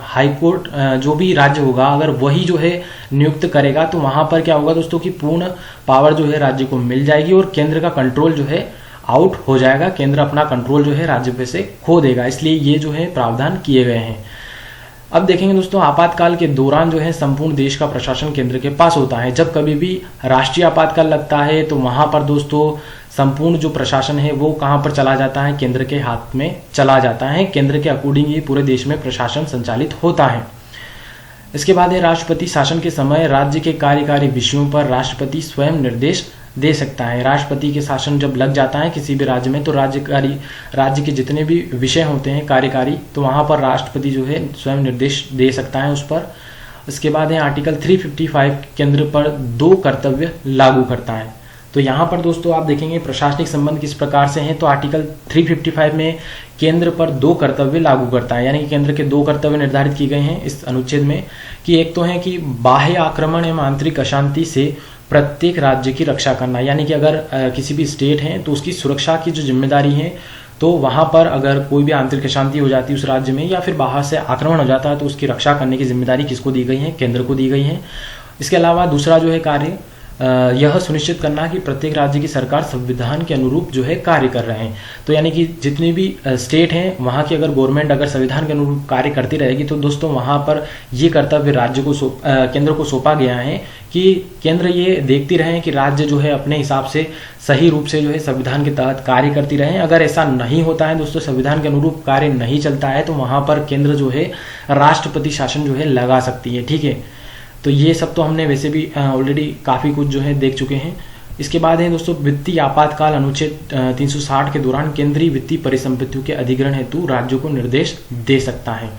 A: हाईकोर्ट जो भी राज्य होगा अगर वही जो है नियुक्त करेगा तो वहां पर क्या होगा दोस्तों कि पूर्ण पावर जो है राज्य को मिल जाएगी और केंद्र का कंट्रोल जो है आउट हो जाएगा, केंद्र अपना कंट्रोल जो है राज्य पे से खो देगा। इसलिए ये जो है प्रावधान किए गए हैं। अब देखेंगे दोस्तों आपातकाल के दौरान जो है संपूर्ण देश का प्रशासन केंद्र के पास होता है। जब कभी भी राष्ट्रीय आपातकाल लगता है तो वहां पर दोस्तों संपूर्ण जो प्रशासन है वो कहां पर चला जाता है, केंद्र के हाथ में चला जाता है। केंद्र के अकॉर्डिंग ही पूरे देश में प्रशासन संचालित होता है। इसके बाद है राष्ट्रपति शासन के समय राज्य के कार्यकारी विषयों पर राष्ट्रपति स्वयं निर्देश दे सकता है। राष्ट्रपति के शासन जब लग जाता है किसी भी राज्य में तो राज्य के जितने भी विषय होते हैं कार्यकारी, तो वहां पर राष्ट्रपति जो है स्वयं निर्देश दे सकता है उस पर। इसके बाद है आर्टिकल 355 केंद्र पर 2 कर्तव्य लागू करता है। तो यहाँ पर दोस्तों आप देखेंगे प्रशासनिक संबंध किस प्रकार से हैं, तो आर्टिकल 355 में केंद्र पर 2 कर्तव्य लागू करता है, यानी कि केंद्र के 2 कर्तव्य निर्धारित किए गए हैं इस अनुच्छेद में। कि एक तो है कि बाह्य आक्रमण एवं आंतरिक अशांति से प्रत्येक राज्य की रक्षा करना, यानी कि अगर किसी भी स्टेट है तो उसकी सुरक्षा की जो जिम्मेदारी है, तो वहां पर अगर कोई भी आंतरिक अशांति हो जाती है उस राज्य में या फिर बाहर से आक्रमण हो जाता है तो उसकी रक्षा करने की जिम्मेदारी किसको दी गई है, केंद्र को दी गई है। इसके अलावा दूसरा जो है कार्य यह सुनिश्चित करना कि प्रत्येक राज्य की सरकार संविधान के अनुरूप जो है कार्य कर रहे हैं। तो यानी कि जितनी भी स्टेट हैं वहां की अगर गवर्नमेंट अगर संविधान के अनुरूप कार्य करती रहेगी तो दोस्तों वहां पर ये कर्तव्य राज्य को केंद्र को सौंपा गया है कि केंद्र ये देखती रहे कि राज्य जो है अपने हिसाब से सही रूप से जो है संविधान के तहत कार्य करती रहे। अगर ऐसा नहीं होता है दोस्तों, संविधान के अनुरूप कार्य नहीं चलता है, तो वहां पर केंद्र जो है राष्ट्रपति शासन जो है लगा सकती है। ठीक है, तो ये सब तो हमने वैसे भी ऑलरेडी काफ़ी कुछ जो है देख चुके हैं। इसके बाद है दोस्तों वित्तीय आपातकाल अनुच्छेद 360 के दौरान केंद्रीय वित्तीय परिसंपत्तियों के अधिग्रहण हेतु राज्यों को निर्देश दे सकता है।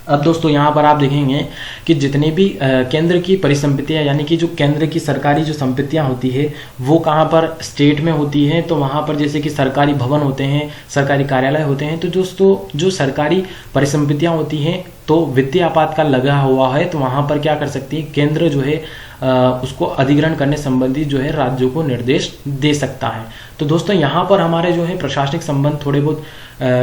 A: अब दोस्तों यहाँ पर आप देखेंगे कि जितने भी केंद्र की परिसंपत्तियां यानी कि जो केंद्र की सरकारी जो संपत्तियां होती है वो कहाँ पर स्टेट में होती है, तो वहाँ पर जैसे कि सरकारी भवन होते हैं, सरकारी कार्यालय होते हैं। तो दोस्तों जो सरकारी परिसंपत्तियां होती हैं तो वित्तीय आपातकाल लगा हुआ है तो वहाँ पर क्या कर सकती है, केंद्र जो है उसको अधिग्रहण करने संबंधी जो है राज्यों को निर्देश दे सकता है। तो दोस्तों यहाँ पर हमारे जो है प्रशासनिक संबंध थोड़े बहुत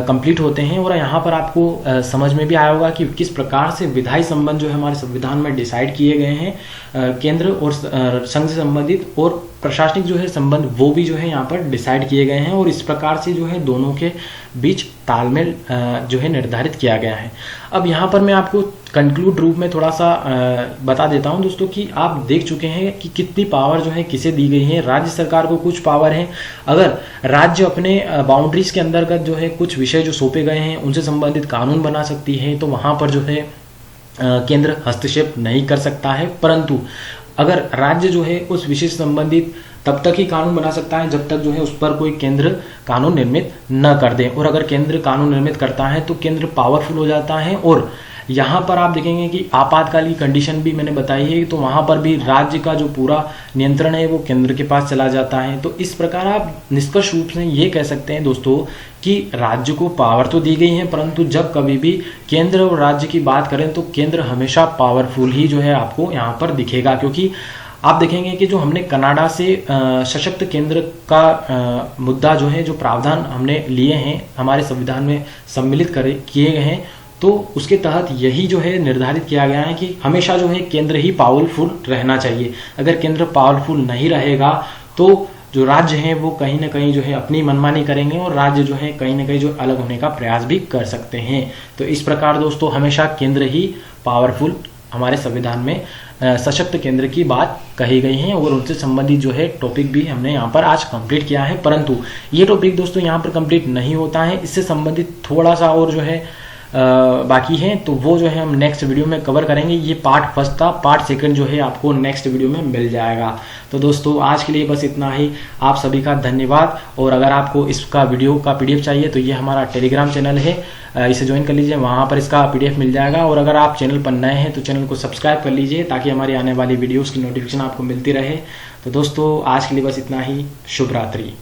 A: कंप्लीट होते हैं और यहाँ पर आपको समझ में भी आया होगा कि किस प्रकार से विधायी संबंध जो है हमारे संविधान में डिसाइड किए गए हैं। केंद्र और संघ से संबंधित और प्रशासनिक जो है संबंध वो भी जो है यहाँ पर डिसाइड किए गए हैं और इस प्रकार से जो है दोनों के बीच तालमेल जो है निर्धारित किया गया है। अब यहाँ पर मैं आपको कंक्लूड रूप में थोड़ा सा बता देता हूँ दोस्तों कि आप देख चुके हैं कि कितनी पावर जो है किसे दी गई है। राज्य सरकार को कुछ पावर है, अगर राज्य अपने बाउंड्रीज के अंतर्गत जो है कुछ विषय जो सौंपे गए हैं उनसे संबंधित कानून बना सकती है, तो वहाँ पर जो है केंद्र हस्तक्षेप नहीं कर सकता है। परंतु अगर राज्य जो है उस विषय से संबंधित तब तक ही कानून बना सकता है जब तक जो है उस पर कोई केंद्र कानून निर्मित न कर दे, और अगर केंद्र कानून निर्मित करता है तो केंद्र पावरफुल हो जाता है और यहाँ पर आप देखेंगे कि आपातकालीन कंडीशन भी मैंने बताई है, तो वहाँ पर भी राज्य का जो पूरा नियंत्रण है वो केंद्र के पास चला जाता है। तो इस प्रकार आप निष्कर्ष रूप से ये कह सकते हैं दोस्तों कि राज्य को पावर तो दी गई है, परंतु जब कभी भी केंद्र और राज्य की बात करें तो केंद्र हमेशा पावरफुल ही जो है आपको यहाँ पर दिखेगा। क्योंकि आप देखेंगे कि जो हमने कनाडा से सशक्त केंद्र का मुद्दा जो है, जो प्रावधान हमने लिए हैं हमारे संविधान में सम्मिलित किए गए हैं, तो उसके तहत यही जो है निर्धारित किया गया है कि हमेशा जो है केंद्र ही पावरफुल रहना चाहिए। अगर केंद्र पावरफुल नहीं रहेगा तो जो राज्य हैं वो कहीं ना कहीं जो है अपनी मनमानी करेंगे और राज्य जो है कहीं ना कहीं जो अलग होने का प्रयास भी कर सकते हैं। तो इस प्रकार दोस्तों हमेशा केंद्र ही पावरफुल, हमारे संविधान में सशक्त केंद्र की बात कही गई है और उनसे संबंधित जो है टॉपिक भी हमने यहाँ पर आज कंप्लीट किया है। परंतु ये टॉपिक दोस्तों यहाँ पर कंप्लीट नहीं होता है, इससे संबंधित थोड़ा सा और जो है बाकी है, तो वो जो है हम नेक्स्ट वीडियो में कवर करेंगे। ये पार्ट फर्स्ट था, पार्ट सेकंड जो है आपको नेक्स्ट वीडियो में मिल जाएगा। तो दोस्तों आज के लिए बस इतना ही, आप सभी का धन्यवाद। और अगर आपको इसका वीडियो का पीडीएफ चाहिए तो ये हमारा टेलीग्राम चैनल है, इसे ज्वाइन कर लीजिए, वहाँ पर इसका पीडीएफ मिल जाएगा। और अगर आप चैनल पर नए हैं तो चैनल को सब्सक्राइब कर लीजिए ताकि हमारी आने वाली वीडियोज़ की नोटिफिकेशन आपको मिलती रहे। तो दोस्तों आज के लिए बस इतना ही, शुभ रात्रि।